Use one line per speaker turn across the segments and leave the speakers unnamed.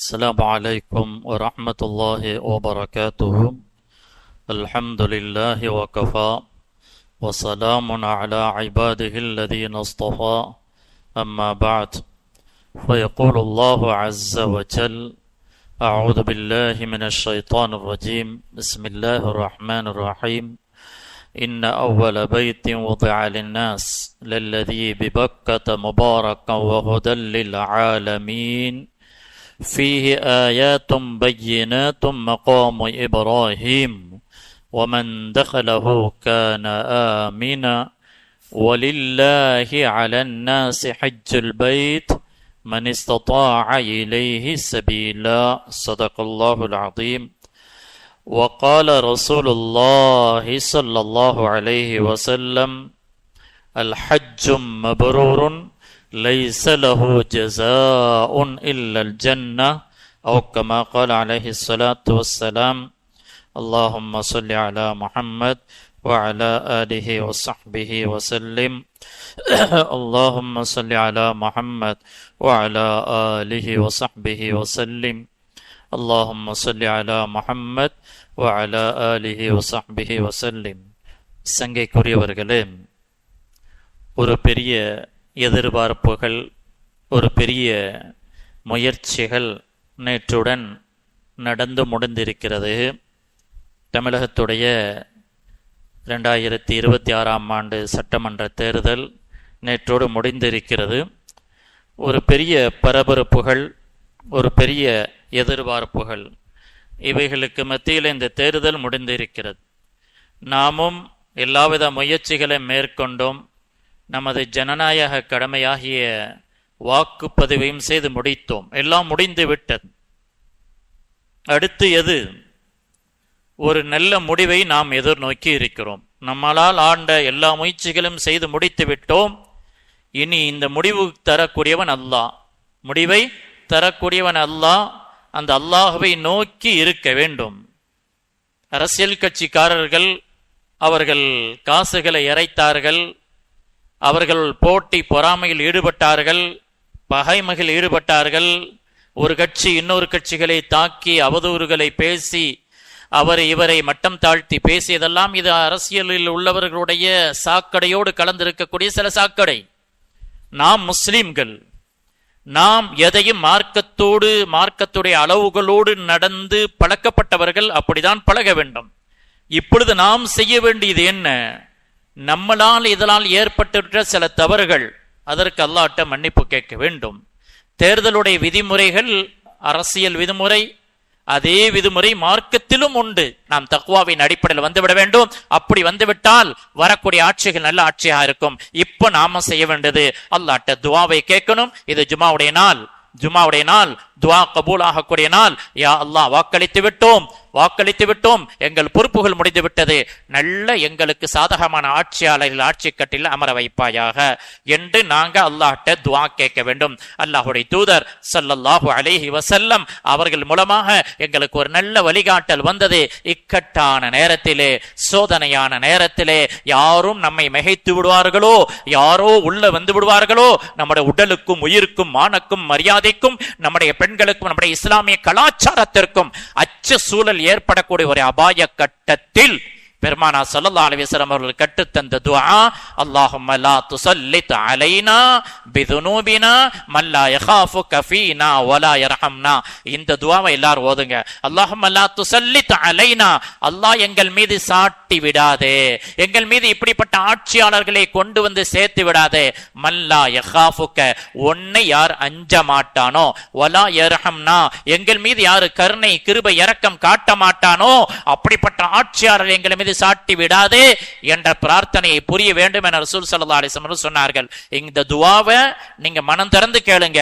السلام عليكم ورحمة الله وبركاته. الحمد لله وكفى وسلام على عباده الذين اصطفى. أما بعد، فيقول الله عز وجل: أعوذ بالله من الشيطان الرجيم. بسم الله الرحمن الرحيم. إن أول بيت وضع للناس للذي ببكة مباركا وهدى للعالمين فيه آيات بينات مقام إبراهيم ومن دخله كان آمنا ولله على الناس حج البيت من استطاع إليه سبيلا. صدق الله العظيم. وقال رسول الله صلى الله عليه وسلم: الحج مبرور ليس له جزاء إلا الجنة، أو كما قال عليه الصلاة والسلام. اللهم صل على محمد وعلى آله وصحبه وسلم. اللهم صل على محمد وعلى آله وصحبه وسلم. اللهم صل على محمد وعلى آله وصحبه وسلم. சங்கைக்குரியவர்களே, ஒரு பெரிய எதிர்பார்ப்புகள், ஒரு பெரிய முயற்சிகள் நேற்றுடன் நடந்து முடிந்திருக்கிறது. தமிழகத்துடைய 2026 ஆண்டு சட்டமன்ற தேர்தல் நேற்றோடு முடிந்திருக்கிறது. ஒரு பெரிய பரபரப்புகள், ஒரு பெரிய எதிர்பார்ப்புகள், இவைகளுக்கு மத்தியில் இந்த தேர்தல் முடிந்திருக்கிறது. நாமும் எல்லாவித முயற்சிகளை மேற்கொண்டோம். நமது ஜனநாயக கடமையாகிய வாக்குப்பதிவையும் செய்து முடித்தோம். எல்லாம் முடிந்து விட்டது. அடுத்து எது? ஒரு நல்ல முடிவை நாம் எதிர்நோக்கி இருக்கிறோம். நம்மளால் ஆண்ட எல்லா முயற்சிகளும் செய்து முடித்து விட்டோம். இனி இந்த முடிவு தரக்கூடியவன் அல்லாஹ். முடிவை தரக்கூடியவன் அல்லாஹ். அந்த அல்லாஹ்வை நோக்கி இருக்க வேண்டும். அரசியல் கட்சிக்காரர்கள் அவர்கள் காசுகளை இறைத்தார்கள், அவர்கள் போட்டி பொறாமையில் ஈடுபட்டார்கள், பகைமையில் ஈடுபட்டார்கள். ஒரு கட்சி இன்னொரு கட்சிகளை தாக்கி அவதூறுகளை பேசி இவரை மட்டம் தாழ்த்தி பேசியதெல்லாம் இது அரசியலில் உள்ளவர்களுடைய சாக்கடையோடு கலந்திருக்கக்கூடிய சில சாக்கடை. நாம் முஸ்லிம்கள், நாம் எதையும் மார்க்கத்துடைய அளவுகளோடு நடந்து பழக்கப்பட்டவர்கள். அப்படிதான் பழக வேண்டும். இப்பொழுது நாம் செய்ய வேண்டியது என்ன? நம்மளால் இதனால் ஏற்பட்ட சில தவறுகள், அதற்கு அல்லாஹ்ட்ட மன்னிப்பு கேட்க வேண்டும். தேர்தலுடைய விதிமுறைகள் அரசியல் விதிமுறை, அதே விதிமுறை மார்க்கத்திலும் உண்டு. நாம் தக்வாவின் அடிப்படையில் வந்துவிட வேண்டும். அப்படி வந்துவிட்டால் வரக்கூடிய ஆட்சிகள் நல்ல ஆட்சியாக இருக்கும். இப்போ நாம செய்ய வேண்டியது அல்லாஹ்ட்ட துஆவை கேட்கணும். இது ஜும்மாவுடைய நாள். துஆ கபூல் ஆகக்கூடிய நாள். யா அல்லாஹ், வாக்களித்து விட்டோம், எங்கள் பொறுப்புகள் முடிந்து விட்டது, நல்ல எங்களுக்கு சாதகமான ஆட்சியாளர்கள் ஆட்சி கட்டில் அமர வைப்பாயாக என்று நாங்க அல்லாஹ்ட்ட துஆ கேட்க வேண்டும். அல்லாஹ்வுடைய தூதர் ஸல்லல்லாஹு அலைஹி வஸல்லம் அவர்கள் மூலமாக எங்களுக்கு ஒரு நல்ல வழிகாட்டல் வந்தது. இக்கட்டான நேரத்திலே, சோதனையான நேரத்திலே யாரும் நம்மை மிகைத்து விடுவார்களோ, யாரோ உள்ள வந்து விடுவார்களோ, நம்முடைய உடலுக்கும் உயிருக்கும் மானக்கும் மரியாதைக்கும் நம்முடைய பெண்களுக்கும் நம்முடைய இஸ்லாமிய கலாச்சாரத்திற்கும் அச்ச சூழல் ஏற்படக்கூடிய ஒரு அபாய கட்டத்தில் பெருமானா ஸல்லல்லாஹு அலைஹி வஸல்லம் அவர்கள் கற்றுத்தந்த துஆ, அல்லாஹும்ம லா துஸல்லித் அலைனா பிதுனூபினா மன் லா யகாஃபுக ஃபீனா வலா யர்ஹம்னா. இந்த துஆவை எல்லாரும் ஓதுங்க. அல்லாஹும்ம லா துஸல்லித் அலைனா, அல்லாஹ் எங்கள் மீது சாட்டி விடாதே, எங்கள் மீது இப்படிப்பட்ட ஆட்சியாளர்களை கொண்டு வந்து சேர்த்து விடாதே. மன் லா யகாஃபுக, உன்னை யார் அஞ்ச மாட்டானோ, வலா யர்ஹம்னா, எங்கள் மீது யார் கருணை கிருபை இரக்கம் காட்ட மாட்டானோ, அப்படிப்பட்ட ஆட்சியாளர்கள் எங்கள் மீது சாட்டி விடாதே என்ற பிரார்த்தனையை புரிய வேண்டும் என ரசூல் ஸல்லல்லாஹு அலைஹி வஸல்லம் சொன்னார்கள். இந்த துஆவை நீங்க மனம் திறந்து கேளுங்க.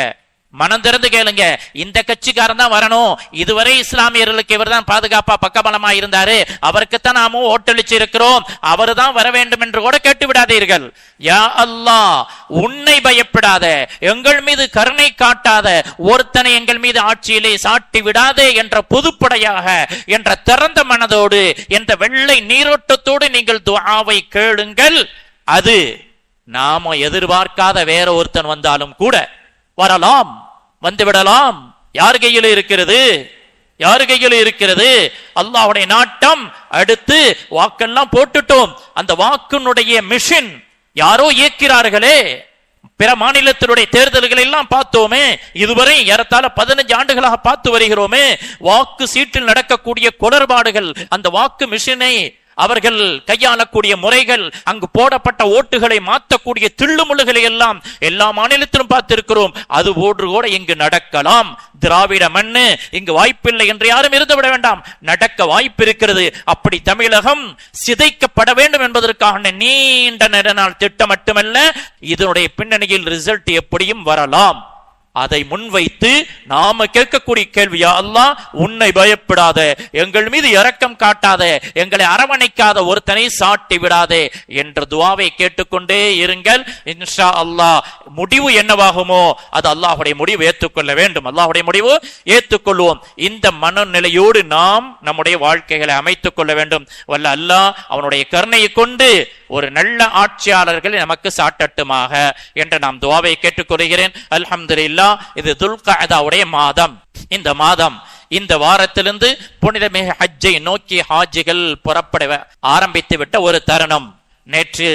இந்த கட்சிக்காரன் தான் வரணும், இதுவரை இஸ்லாமியர்களுக்கு இவர் தான் பாதுகாப்பா பக்கபலமா இருந்தாரு, அவருக்குத்தான் நாமும் ஓட்டளிச்சு இருக்கிறோம், அவரு தான் வர வேண்டும் என்று கூட கேட்டு விடாதீர்கள். யா அல்லாஹ், உன்னை பயப்படாத, எங்கள் மீது கருணை காட்டாத ஒருத்தனை எங்கள் மீது ஆட்சியிலே சாட்டி விடாதே என்ற பொதுப்படையாக, என்ற திறந்த மனதோடு, என்ற வெள்ளை நீரோட்டத்தோடு நீங்கள் துஆவை கேளுங்கள். அது நாம எதிர்பார்க்காத வேற ஒருத்தன் வந்தாலும் கூட வரலாம், வந்துவிடலாம். யார் கையில் இருக்கிறது? யாரு கையில் இருக்கிறது? அல்லாஹ்வுடைய நாட்டம். அடுத்து வாக்கெல்லாம் போட்டுட்டோம், அந்த வாக்கினுடைய மிஷின் யாரோ இயக்கிறார்களே. பிற மாநிலத்தினுடைய தேர்தல்கள் எல்லாம் பார்த்தோமே, இதுவரை ஏறத்தாழ 15 ஆண்டுகளாக பார்த்து வருகிறோமே. வாக்கு சீட்டில் நடக்கக்கூடிய குளறுபாடுகள், அந்த வாக்கு மிஷினை அவர்கள் கையாளக்கூடிய முறைகள், அங்கு போடப்பட்ட ஓட்டுகளை மாற்றக்கூடிய தில்லுமுள்ளுகளை எல்லாம் எல்லா மாநிலத்திலும் பார்த்திருக்கிறோம். அது போன்று கூட இங்கு நடக்கலாம். திராவிட மண்ணு, இங்கு வாய்ப்பில்லை என்று யாரும் இருந்துவிட வேண்டாம், நடக்க வாய்ப்பு இருக்கிறது. அப்படி தமிழகம் சிதைக்கப்பட வேண்டும் என்பதற்காக நீண்ட நெடுநாள் திட்டம் மட்டுமல்ல, இதனுடைய பின்னணியில் ரிசல்ட் எப்படியும் வரலாம். அதை முன்வைத்து நாம கேட்கக்கூடிய கேள்வியா, அல்லாஹ் உன்னை பயப்படாத, எங்கள் மீது இரக்கம் காட்டாத, எங்களை அரவணைக்காத ஒருத்தனை சாட்டி விடாதே என்ற துவாவை கேட்டுக்கொண்டே இருங்கள். இன்ஷா அல்லாஹ் முடிவு என்னவாகுமோ அது அல்லாஹ்வுடைய முடிவு ஏற்றுக்கொள்ள வேண்டும். அல்லாஹ்வுடைய முடிவு ஏற்றுக்கொள்வோம். இந்த மனநிலையோடு நாம் நம்முடைய வாழ்க்கைகளை அமைத்துக் கொள்ள வேண்டும். வல்ல அல்லாஹ் அவனுடைய கருணையை கொண்டு ஒரு நல்ல ஆட்சியாளர்களை நமக்கு சாட்டட்டுமாக என்று நாம் துவாவை கேட்டுக்கொள்கிறேன். அல்ஹம்துலில்லாஹ். இது துல்கஅதாவுடைய மாதம். இந்த மாதம், இந்த வாரத்திலிருந்து புனிதமிகு ஹஜ்ஜை நோக்கி ஹாஜிகள் புறப்பட ஆரம்பித்து விட்ட ஒரு தருணம். நேற்று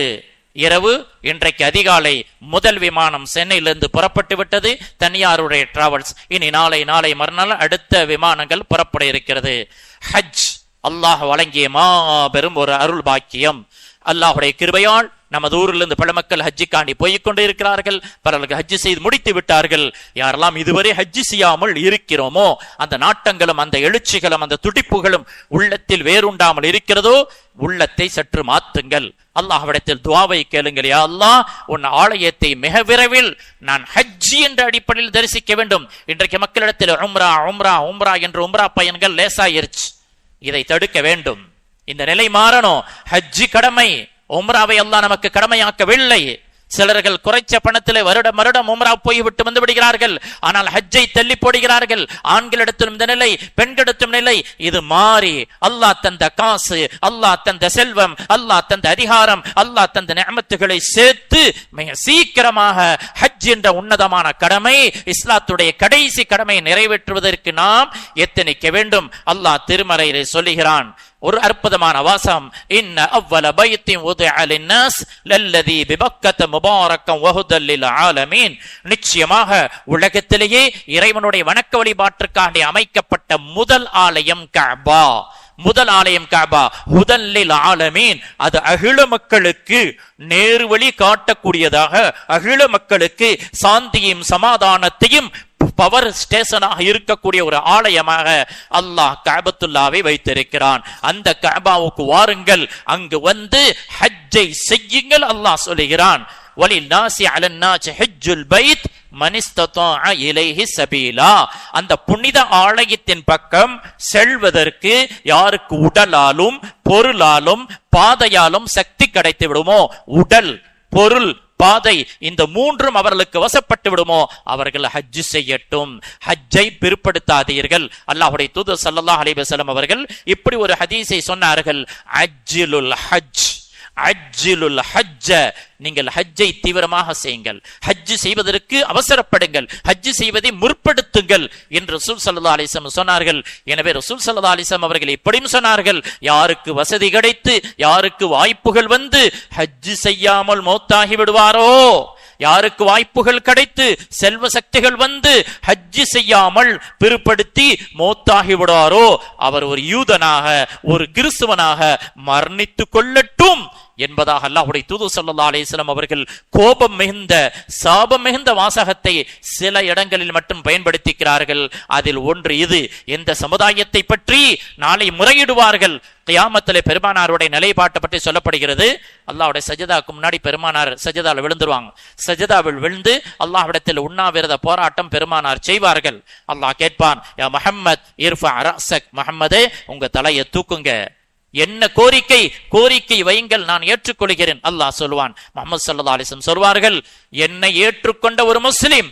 இரவு, இன்றைக்கு அதிகாலை முதல் விமானம் சென்னையிலிருந்து புறப்பட்டு விட்டது, தனியாருடைய டிராவல்ஸ். இனி நாளை மறுநாள் அடுத்த விமானங்கள் புறப்பட இருக்கிறது. ஹஜ் அல்லாஹ் வழங்கிய மாபெரும் ஒரு அருள் பாக்கியம். அல்லாஹுடைய கிருபையால் நமது ஊரிலிருந்து பல மக்கள் ஹஜ்ஜிக்காண்டி போய்கொண்டே இருக்கிறார்கள். பலருக்கு ஹஜ்ஜி செய்து முடித்து விட்டார்கள். யாரெல்லாம் இதுவரை ஹஜ்ஜி செய்யாமல் இருக்கிறோமோ, அந்த நாட்டங்களும் அந்த எழுச்சிகளும் அந்த துடிப்புகளும் உள்ளத்தில் வேறுண்டாமல் இருக்கிறதோ, உள்ளத்தை சற்று மாற்றுங்கள். அல்லாஹ்விடத்தில் துஆவை கேளுங்கள். யா அல்லாஹ், உன் ஆலயத்தை மிக விரைவில் நான் ஹஜ்ஜி என்ற அடிப்படையில் தரிசிக்க வேண்டும். இன்றைக்கு மக்களிடத்தில் உம்ரா உம்ரா உம்ரா என்று உம்ரா பயன்கள் லேசாயிருச்சு. இதை தடுக்க வேண்டும். இந்த நிலை மாறணும். ஹஜ்ஜி கடமை, உம்ராவை அல்லாஹ் நமக்கு கடமையாக்கவில்லை. சிலர்கள் குறைச்ச பணத்திலே வருடம் உம்ரா போய்விட்டு வந்து விடுகிறார்கள். ஆனால் ஹஜ்ஜை தள்ளி போடுகிறார்கள். ஆண்களிடத்திலும் இந்த நிலை, பெண்களிடத்தும் நிலை. இது மாறி அல்லாஹ் தந்த காசு, அல்லாஹ் தந்த செல்வம், அல்லாஹ் தந்த அதிகாரம், அல்லாஹ் தந்த நிஅமத்துகளை சேர்த்து மிக சீக்கிரமாக ஹஜ் என்ற உன்னதமான கடமை, இஸ்லாத்துடைய கடைசி கடமையை நிறைவேற்றுவதற்கு நாம் எத்தனிக்க வேண்டும். அல்லாஹ் திருமறையிலே சொல்லுகிறான். ஒரு அற்புதமான வாசம். இன்ன அவ்வல பைத்தின் உதிஅ லின்னாஸ் லல்லதி பிபக்கத முபாரக்கம் வஹுதல் லில் ஆலமீன். நிச்சயமாக உலகத்திலேயே இறைவனுடைய வணக்க வழிபாட்டிற்காக அமைக்கப்பட்ட முதல் ஆலயம் கஅபா. முதல் ஆலயம் கஅபா ஹுதல் லில் ஆலமீன். அது அகில மக்களுக்கு நேர்வழி காட்டக்கூடியதாக, அகில மக்களுக்கு சாந்தியும் சமாதானத்தையும் பவர் ஸ்டேஷனாக இருக்கக்கூடிய ஒரு ஆலயமாக அல்லாஹ் கஅபத்துல்லாவை வைத்திருக்கிறான். அந்த கஅபாவுக்கு வாருங்கள், அங்கு வந்து ஹஜ்ஜை செய்யுங்கள். அல்லாஹ் சொல்லுகிறான், வலின்னாஸி அலன்னாஸி ஹஜ்ஜுல் பைத் மன் இஸ்ததாஅ இலைஹி சபீலா. அந்த புனித ஆலயத்தின் பக்கம் செல்வதற்கு யாருக்கு உடலாலும் பொருளாலும் பாதையாலும் சக்தி கிடைத்து விடுமோ, உடல் பொருள் பாதை இந்த மூன்றும் அவர்களுக்கு வசப்பட்டு விடுமோ, அவர்கள் ஹஜ் செய்யட்டும். ஹஜ்ஜை பிற்படுத்தாதீர்கள். அல்லாஹ்வுடைய தூதர் ஸல்லல்லாஹு அலைஹி வஸல்லம் அவர்கள் இப்படி ஒரு ஹதீஸை சொன்னார்கள். அஜ்ஜிலுல் ஹஜ், அஜ்ஜிலுல் ஹஜ்ஜ. நீங்கள் ஹஜ்ஜை தீவிரமாக செய்யுங்கள். ஹஜ் செய்வதற்கு அவசரப்படுங்கள். ஹஜ் செய்வதை முற்படுத்துங்கள் என்று ரசூல் ஸல்லல்லாஹு அலைஹி வஸல்லம் சொன்னார்கள். எனவே ரசூல் ஸல்லல்லாஹு அலைஹி வஸல்லம் அவர்கள் இப்படியும் சொன்னார்கள், யாருக்கு வசதி கிடைத்து, யாருக்கு வாய்ப்புகள் வந்து ஹஜ் செய்யாமல் மௌத்தாகி விடுவாரோ, யாருக்கு வாய்ப்புகள் கிடைத்து செல்வ சக்திகள் வந்து ஹஜ் செய்யாமல் பிற்படுத்தி மௌத்தாகி விடுவாரோ, அவர் ஒரு யூதனாக ஒரு கிறிஸ்துவனாக மரணித்து கொள்ளட்டும் என்பதாக அல்லாஹ்வுடைய தூதர் ஸல்லல்லாஹு அலைஹி வஸல்லம் அவர்கள் கோபம் மிகுந்த சாபம் மிகுந்த வாசகத்தை சில இடங்களில் மட்டும் பயன்படுத்திக்கிறார்கள். அதில் ஒன்று இது. எந்த சமுதாயத்தை பற்றி நாளை முறையிடுவார்கள், கியாமத்திலே பெருமானாருடைய நிலைப்பாட்டை பற்றி சொல்லப்படுகிறது. அல்லாஹ்வுடைய சஜதாவுக்கு முன்னாடி பெருமானார் சஜதாவில் விழுந்துருவாங்க. சஜதாவில் விழுந்து அல்லாஹ்விடத்தில் உண்ணாவிரத போராட்டம் பெருமானார் செய்வார்கள். அல்லாஹ் கேட்பான், யா முஹம்மத் இர்ஃபா ரஅஸக், முஹம்மதே உங்க தலையை தூக்குங்க. என்ன கோரிக்கை? கோரிக்கை வையுங்கள், நான் ஏற்றுக்கொள்கிறேன். அல்லாஹ் சொல்வான், முஹம்மது ஸல்லல்லாஹு அலைஹி வஸல்லம் சொல்வார்கள், என்னை ஏற்றுக்கொண்ட ஒரு முஸ்லிம்,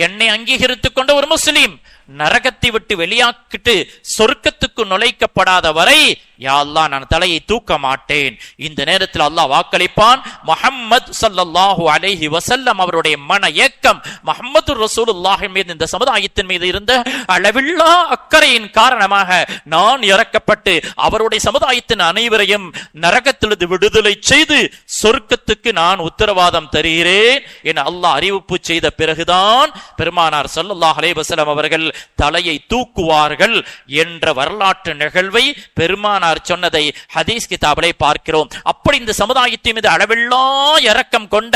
என்னை அங்கீகரித்துக் கொண்ட ஒரு முஸ்லிம் நரகத்தை விட்டு வெளியாக்கிட்டு சொர்க்கத்துக்கு நுழைக்கப்படாத வரை யா அல்லாஹ் நான் தலையை தூக்க மாட்டேன். இந்த நேரத்தில் அல்லாஹ் வாக்களிப்பான். முஹம்மது ஸல்லல்லாஹு அலைஹி வஸல்லம் அவருடைய மன ஏக்கம் முஹம்மது ரசூலுல்லாஹ் மீது, இந்த சமுதாயத்தின் மீது இருந்த அளவில்லா அக்கறையின் காரணமாக நான் இறக்கப்பட்டு அவருடைய சமுதாயத்தின் அனைவரையும் நரகத்திலிருந்து விடுதலை செய்து சொர்க்கத்துக்கு நான் உத்தரவாதம் தருகிறேன் என அல்லாஹ் அறிவிப்பு செய்த பிறகுதான் பெருமானார் ஸல்லல்லாஹு அலைஹி வஸல்லம் அவர்கள் தலையை தூக்குவார்கள் என்ற வரலாற்று நிகழ்வை பெருமானார் சொன்னதை ஹதீஸ் கிதாபிலே பார்க்கிறோம். அப்படி இந்த சமுதாயத்தின் மீது அளவில்லா இரக்கம் கொண்ட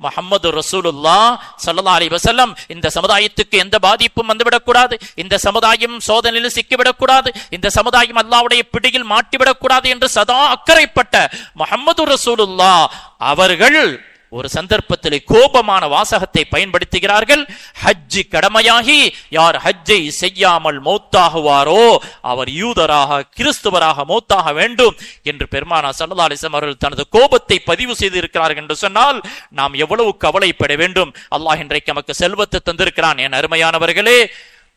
முஹம்மது ரசூலுல்லாஹ் ஸல்லல்லாஹு அலைஹி வஸல்லம் இந்த சமுதாயத்துக்கு எந்த பாதிப்பும் வந்துவிடக்கூடாது, இந்த சமுதாயம் சோதனையில் சிக்கிவிடக்கூடாது, இந்த சமுதாயம் அல்லாஹ்வுடைய பிடியில் மாட்டிவிடக்கூடாது என்று சதா அக்கறைப்பட்ட முஹம்மது ரசூலுல்லாஹ் அவர்கள் ஒரு சந்தர்ப்பத்தில் கோபமான வாசகத்தை பயன்படுத்துகிறார்கள். ஹஜ்ஜி கடமையாகி யார் ஹஜ்ஜை செய்யாமல் மௌத்தாகுவாரோ அவர் யூதராக கிறிஸ்துவராக மௌத்தாக வேண்டும் என்று பெருமானார் ஸல்லல்லாஹு அலைஹி வஸல்லம் அவர்கள் தனது கோபத்தை பதிவு செய்திருக்கிறார்கள் என்று சொன்னால் நாம் எவ்வளவு கவலைப்பட வேண்டும். அல்லாஹ் இன்றைக்கு நமக்கு செல்வத்தை தந்திருக்கிறான். என் அருமையானவர்களே,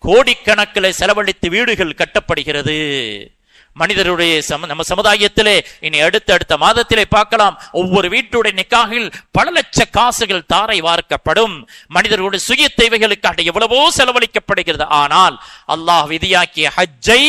கோடிக்கணக்கில் செலவழித்து வீடுகள் கட்டப்படுகிறது. மனிதருடைய நம்ம சமுதாயத்திலே இனி அடுத்த மாதத்திலே பார்க்கலாம், ஒவ்வொரு வீட்டுடைய நிக்காகில் பல லட்ச காசுகள் தாரை வார்க்கப்படும். மனிதர்களுடைய சுய தேவைகளுக்காக எவ்வளவோ செலவழிக்கப்படுகிறது. ஆனால் அல்லாஹ் விதியாக்கிய ஹஜ்ஜை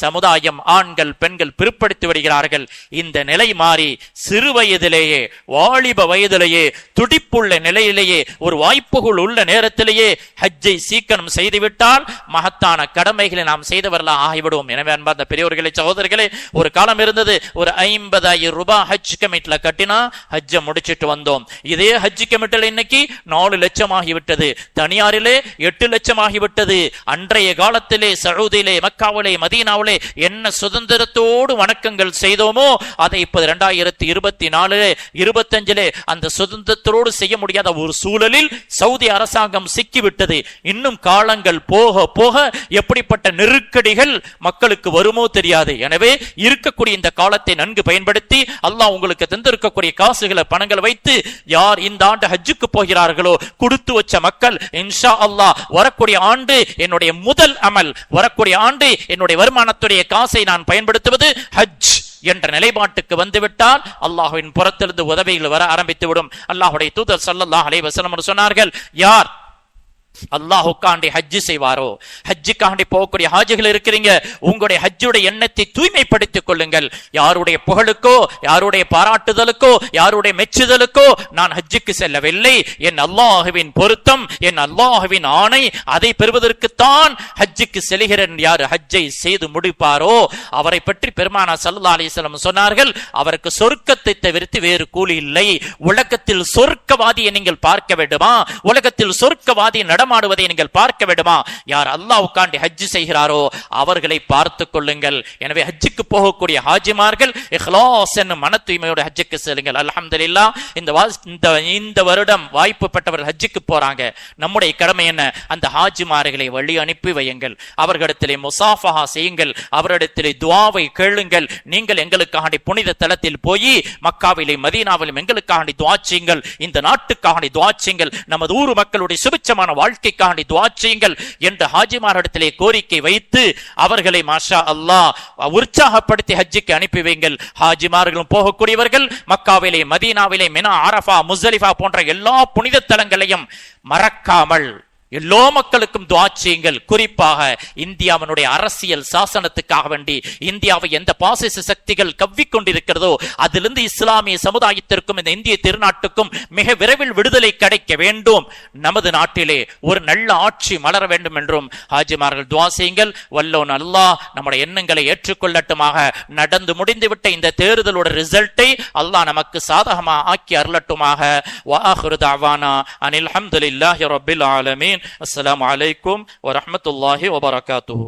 சமுதாயம் ஆண்கள் பெண்கள் பிற்படுத்தி விடுகிறார்கள். இந்த நிலை மாறி சிறு வயதிலேயே வாலிப வயதிலேயே துடிப்புள்ள நிலையிலேயே ஒரு வாய்ப்புகள் உள்ள நேரத்திலேயே ஹஜ்ஜை சீக்கிரம் செய்துவிட்டால் மகத்தான கடமைகளை நாம் செய்தவர்களாக ஆகிவிடுவோம். எனவே அன்பார்ந்த பெரியோர்களே சகோதரர்களே, ஒரு காலம் இருந்தது, ஒரு 50,000 ரூபாய் ஹஜ் கமிட்டில கட்டினா ஹஜ்ஜை முடிச்சிட்டு வந்தோம். இதே ஹஜ் கமிட்டில இன்னைக்கு 4 லட்சம் ஆகிவிட்டது, தனியாரிலே 8 லட்சம் ஆகிவிட்டது. அன்றைய காலத்திலே சவுதியிலே மக்காவிலே மதீனாவிலே என்ன சுதந்திரத்தோடு வணக்கங்கள் செய்தோமோ அதை இப்போது 2024 25 அந்த சுதந்திரத்தோடு செய்ய முடியாத ஒரு சூழலில் சவுதி அரசாங்கம் சிக்கிவிட்டது. இன்னும் காலங்கள் போக போக எப்படிப்பட்ட நெருக்கடிகள் மக்களுக்கு வருமோ தெரியாது. எனவே இருக்கக்கூடிய இந்த காலத்தை நன்கு பயன்படுத்தி அல்லாஹ் உங்களுக்கு தந்திருக்கக்கூடிய காசுகளை பணங்களை வைத்து யார் இந்த ஆண்டு ஹஜ்ஜுக்கு போகிறார்களோ கொடுத்து வச்ச மக்கள் இன்ஷா அல்லாஹ் வரக்கூடிய ஆண்டு என்னுடைய முதல் அமல், வரக்கூடிய ஆண்டு என்னுடைய வருமானத்துடைய காசை நான் பயன்படுத்துவது ஹஜ் என்ற நிலைப்பாட்டுக்கு வந்துவிட்டால் அல்லாஹ்வின் புறத்திலிருந்து உதவிகள் வர ஆரம்பித்து விடும். அல்லாஹ்வுடைய தூதர் ஸல்லல்லாஹு அலைஹி வஸல்லம் சொன்னார்கள், யார் அல்லாஹுக்காண்டி ஹஜ்ஜு செய்வாரோ, ஹஜ்ஜுக்காண்டி போகக்கூடிய ஹாஜிகள் இருக்கிறீங்க, உங்களுடைய ஹஜ்ஜுடைய எண்ணத்தை தூய்மைப்படுத்திக் கொள்ளுங்கள். யாருடைய புகழுக்கோ யாருடைய பாராட்டுதலுக்கோ யாருடைய மெச்சுதலுக்கோ நான் ஹஜ்ஜுக்கு செல்லவில்லை. என் அல்லாஹுவின் பொருத்தம், என் அல்லாஹுவின் ஆணை, அதை பெறுவதற்குத்தான் ஹஜ்ஜுக்கு செல்கிறேன். யார் ஹஜ்ஜை செய்து முடிப்பாரோ அவரை பற்றி பெருமானார் ஸல்லல்லாஹு அலைஹி வஸல்லம் சொன்னார்கள், அவருக்கு சொர்க்கத்தை தவிர்த்து வேறு கூலி இல்லை. உலகத்தில் சொர்க்கவாதியை நீங்கள் பார்க்க வேண்டுமா, உலகத்தில் சொர்க்கவாதி நடமாடுவதை நீங்கள் பார்க்க வேண்டுமா, யார் அல்லாஹ்வுக்காண்டி ஹஜ் செய்கிறாரோ அவர்களை பார்த்துக் கொள்ளுங்கள். எனவே ஹஜ்ஜுக்கு போகக்கூடிய ஹாஜிமார்கள் இஹ்லாஸ் என்னும் மன தூய்மையோட ஹஜ்ஜுக்கு செல்லுங்கள். அல்ஹம்துலில்லாஹ், இந்த வருடம் வாய்ப்பு பெற்றவர்கள் ஹஜ்ஜுக்கு போறாங்க. நம்முடைய கடமை என்ன? அந்த ஹாஜிமார்களை வழி அனுப்பி வையுங்கள், அவர்களிடத்திலே முசாஃபஹா செய்யுங்கள், அவரிடத்திலே துஆவை கேளுங்கள். நீங்கள் எங்களுக்காண்டி புனித தலத்தில் போய் மக்காவிலே மதீனாவிலும் எங்களுக்காண்டி துஆ செய்யுங்கள், இந்த நாட்டுக்காண்டி துஆ செய்யுங்கள், நமது ஊர் மக்களுடைய சுபிட்சமான வாழ்க்கைக்காண்டி துஆ செய்யுங்கள் என்று ஹாஜிமாரிடத்திலே கோரிக்கை வைத்து அவர்களை மாஷா அல்லாஹ் உற்சாகப்படுத்தி ஹஜ்ஜுக்கு அனுப்பி வையுங்கள். ஹாஜிமார்களும் போகக்கூடியவர்கள் மக்காவிலே மதீனாவிலே மினா அரஃபா முஸ்தலிஃபா போன்ற எல்லா புனித தலங்களையும் மறக்காமல் எல்லா மக்களுக்கும் துஆ செய்யுங்கள். குறிப்பாக இந்தியாவினுடைய அரசியல் சாசனத்துக்காக வேண்டி இந்தியாவை எந்த பாசிச சக்திகள் கவ்விக்கொண்டிருக்கிறதோ அதிலிருந்து இஸ்லாமிய சமுதாயத்திற்கும் இந்த இந்திய திருநாட்டுக்கும் மிக விரைவில் விடுதலை கிடைக்க வேண்டும். நமது நாட்டிலே ஒரு நல்ல ஆட்சி மலர வேண்டும் என்றும் ஹாஜிமார்கள் துஆ செய்யுங்கள். வல்லோன் அல்லாஹ் நம்முடைய எண்ணங்களை ஏற்றுக்கொள்ளட்டுமாக. நடந்து முடிந்துவிட்ட இந்த தேர்தலோட ரிசல்ட்டை அல்லாஹ் நமக்கு சாதகமாக ஆக்கி அருளட்டுமாக. வ ஆகிரு தஅவானா அனில் ஹம்துலில்லாஹி ரப்பில் ஆலமீன். அஸ்ஸலாமு அலைக்கும் வரஹ்மத்துல்லாஹி வபரகாத்துஹு.